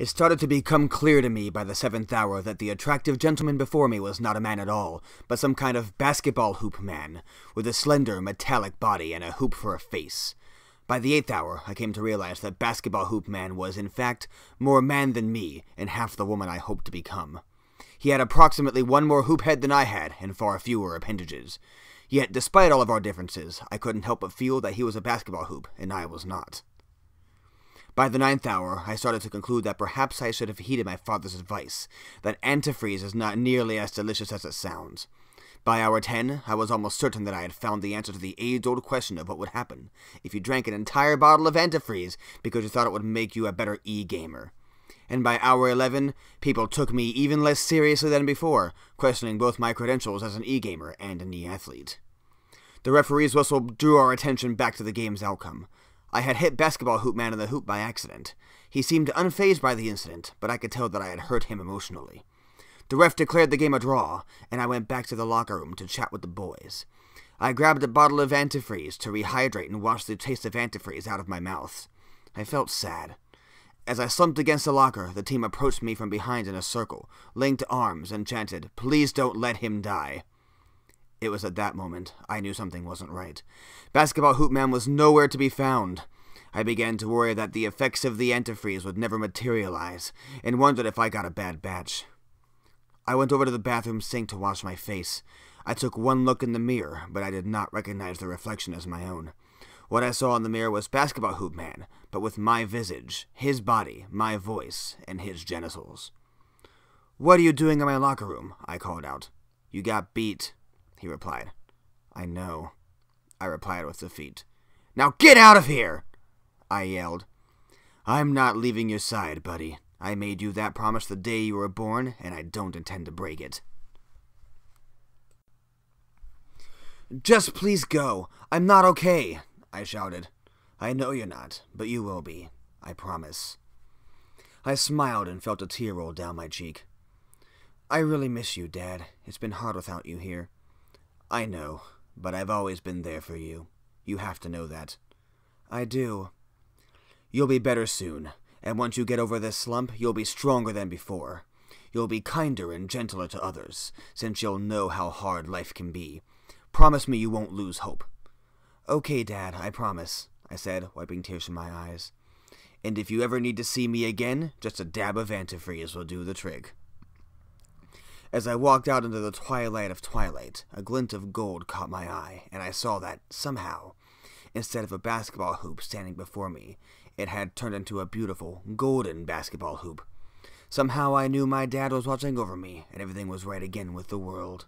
It started to become clear to me by the 7th hour that the attractive gentleman before me was not a man at all, but some kind of basketball hoop man, with a slender, metallic body and a hoop for a face. By the 8th hour, I came to realize that basketball hoop man was, in fact, more man than me, and half the woman I hoped to become. He had approximately one more hoop head than I had, and far fewer appendages. Yet, despite all of our differences, I couldn't help but feel that he was a basketball hoop, and I was not. By the 9th hour, I started to conclude that perhaps I should have heeded my father's advice, that antifreeze is not nearly as delicious as it sounds. By hour 10, I was almost certain that I had found the answer to the age-old question of what would happen if you drank an entire bottle of antifreeze because you thought it would make you a better e-gamer. And by hour 11, people took me even less seriously than before, questioning both my credentials as an e-gamer and an e-athlete. The referee's whistle drew our attention back to the game's outcome. I had hit basketball hoop man in the hoop by accident. He seemed unfazed by the incident, but I could tell that I had hurt him emotionally. The ref declared the game a draw, and I went back to the locker room to chat with the boys. I grabbed a bottle of antifreeze to rehydrate and wash the taste of antifreeze out of my mouth. I felt sad. As I slumped against the locker, the team approached me from behind in a circle, linked arms, and chanted, "Please don't let him die." It was at that moment I knew something wasn't right. Basketball hoop man was nowhere to be found. I began to worry that the effects of the antifreeze would never materialize, and wondered if I got a bad batch. I went over to the bathroom sink to wash my face. I took one look in the mirror, but I did not recognize the reflection as my own. What I saw in the mirror was basketball hoop man, but with my visage, his body, my voice, and his genitals. "What are you doing in my locker room?" I called out. "You got beat," he replied. "I know," I replied with defeat. "Now get out of here!" I yelled. "I'm not leaving your side, buddy. I made you that promise the day you were born, and I don't intend to break it." "Just please go. I'm not okay," I shouted. "I know you're not, but you will be. I promise." I smiled and felt a tear roll down my cheek. "I really miss you, Dad. It's been hard without you here." "I know, but I've always been there for you. You have to know that." "I do." "You'll be better soon, and once you get over this slump, you'll be stronger than before. You'll be kinder and gentler to others, since you'll know how hard life can be. Promise me you won't lose hope." "Okay, Dad, I promise," I said, wiping tears from my eyes. "And if you ever need to see me again, just a dab of antifreeze will do the trick." As I walked out into the twilight of twilight, a glint of gold caught my eye, and I saw that, somehow, instead of a basketball hoop standing before me, it had turned into a beautiful, golden basketball hoop. Somehow I knew my dad was watching over me, and everything was right again with the world.